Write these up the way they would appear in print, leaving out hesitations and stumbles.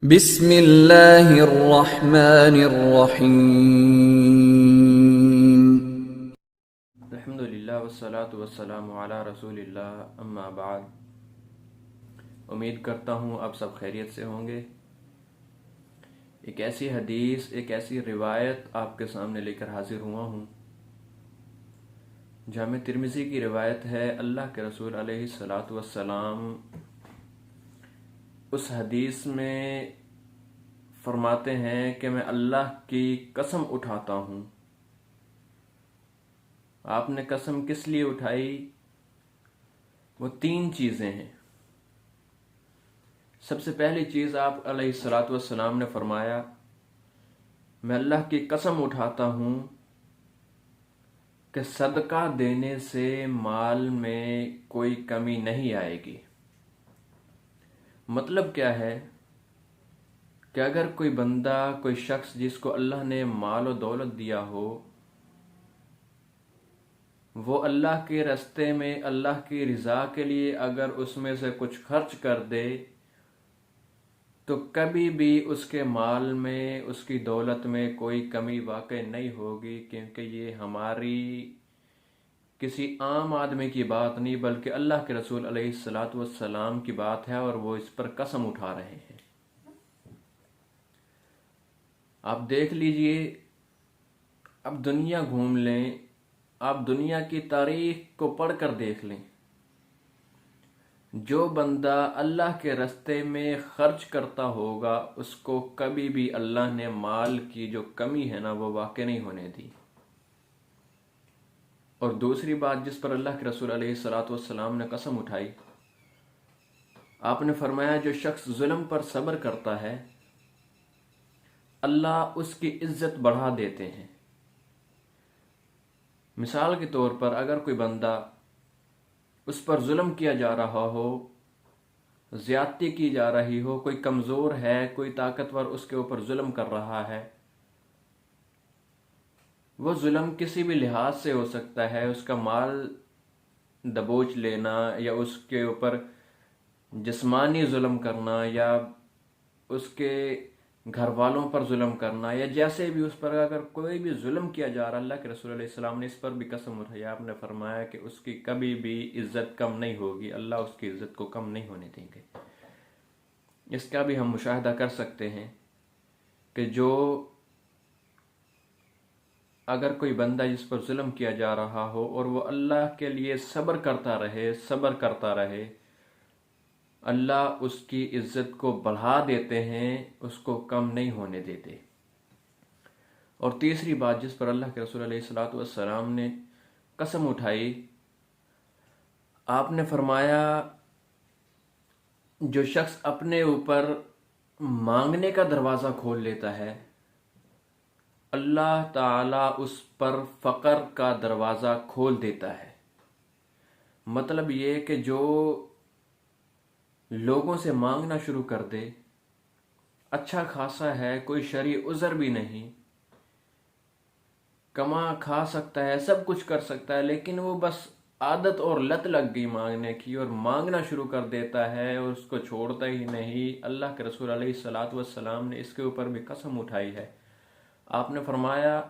بسم اللہ الرحمن الرحیم۔ الحمدللہ والصلاة والسلام علی رسول اللہ، اما بعد۔ امید کرتا ہوں آپ سب خیریت سے ہوں گے۔ ایک ایسی حدیث، ایک ایسی روایت آپ کے سامنے لے کر حاضر ہوا ہوں۔ جامع ترمذی کی روایت ہے، اللہ کے رسول علیہ الصلاۃ والسلام اس حدیث میں فرماتے ہیں کہ میں اللہ کی قسم اٹھاتا ہوں۔ آپ نے قسم کس لیے اٹھائی؟ وہ تین چیزیں ہیں۔ سب سے پہلی چیز آپ علیہ الصلاۃ والسلام نے فرمایا، میں اللہ کی قسم اٹھاتا ہوں کہ صدقہ دینے سے مال میں کوئی کمی نہیں آئے گی۔ مطلب کیا ہے کہ اگر کوئی بندہ، کوئی شخص جس کو اللہ نے مال و دولت دیا ہو، وہ اللہ کے راستے میں، اللہ کی رضا کے لیے اگر اس میں سے کچھ خرچ کر دے تو کبھی بھی اس کے مال میں، اس کی دولت میں کوئی کمی واقع نہیں ہوگی، کیونکہ یہ ہماری کسی عام آدمی کی بات نہیں بلکہ اللہ کے رسول علیہ الصلاۃ والسلام کی بات ہے، اور وہ اس پر قسم اٹھا رہے ہیں۔ آپ دیکھ لیجئے، اب دنیا گھوم لیں، آپ دنیا کی تاریخ کو پڑھ کر دیکھ لیں، جو بندہ اللہ کے راستے میں خرچ کرتا ہوگا اس کو کبھی بھی اللہ نے مال کی جو کمی ہے نا وہ واقع نہیں ہونے دی۔ اور دوسری بات جس پر اللہ کے رسول علیہ الصلاۃ والسلام نے قسم اٹھائی، آپ نے فرمایا جو شخص ظلم پر صبر کرتا ہے اللہ اس کی عزت بڑھا دیتے ہیں۔ مثال کے طور پر اگر کوئی بندہ، اس پر ظلم کیا جا رہا ہو، زیادتی کی جا رہی ہو، کوئی کمزور ہے، کوئی طاقتور اس کے اوپر ظلم کر رہا ہے، وہ ظلم کسی بھی لحاظ سے ہو سکتا ہے، اس کا مال دبوچ لینا، یا اس کے اوپر جسمانی ظلم کرنا، یا اس کے گھر والوں پر ظلم کرنا، یا جیسے بھی اس پر اگر کوئی بھی ظلم کیا جا رہا، اللہ کے رسول علیہ السلام نے اس پر بھی قسم اٹھائی۔ آپ نے فرمایا کہ اس کی کبھی بھی عزت کم نہیں ہوگی، اللہ اس کی عزت کو کم نہیں ہونے دیں گے۔ اس کا بھی ہم مشاہدہ کر سکتے ہیں کہ جو اگر کوئی بندہ جس پر ظلم کیا جا رہا ہو اور وہ اللہ کے لیے صبر کرتا رہے، اللہ اس کی عزت کو بڑھا دیتے ہیں، اس کو کم نہیں ہونے دیتے۔ اور تیسری بات جس پر اللہ کے رسول علیہ الصلاۃ والسلام نے قسم اٹھائی، آپ نے فرمایا جو شخص اپنے اوپر مانگنے کا دروازہ کھول لیتا ہے اللہ تعالیٰ اس پر فقر کا دروازہ کھول دیتا ہے۔ مطلب یہ کہ جو لوگوں سے مانگنا شروع کر دے، اچھا خاصا ہے، کوئی شرعی عذر بھی نہیں، کما کھا سکتا ہے، سب کچھ کر سکتا ہے، لیکن وہ بس عادت اور لت لگ گئی مانگنے کی، اور مانگنا شروع کر دیتا ہے اور اس کو چھوڑتا ہی نہیں۔ اللہ کے رسول علیہ الصلاۃ والسلام نے اس کے اوپر بھی قسم اٹھائی ہے۔ آپ نے فرمایا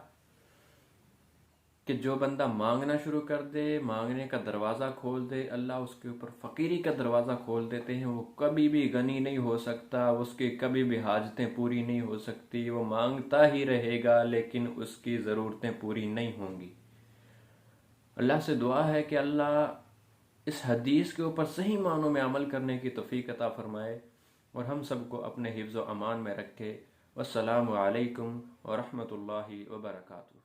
کہ جو بندہ مانگنا شروع کر دے، مانگنے کا دروازہ کھول دے، اللہ اس کے اوپر فقیری کا دروازہ کھول دیتے ہیں۔ وہ کبھی بھی غنی نہیں ہو سکتا، اس کی کبھی بھی حاجتیں پوری نہیں ہو سکتی، وہ مانگتا ہی رہے گا لیکن اس کی ضرورتیں پوری نہیں ہوں گی۔ اللہ سے دعا ہے کہ اللہ اس حدیث کے اوپر صحیح معنوں میں عمل کرنے کی توفیق عطا فرمائے اور ہم سب کو اپنے حفظ و امان میں رکھے۔ والسلام علیکم ورحمۃ اللہ وبرکاتہ۔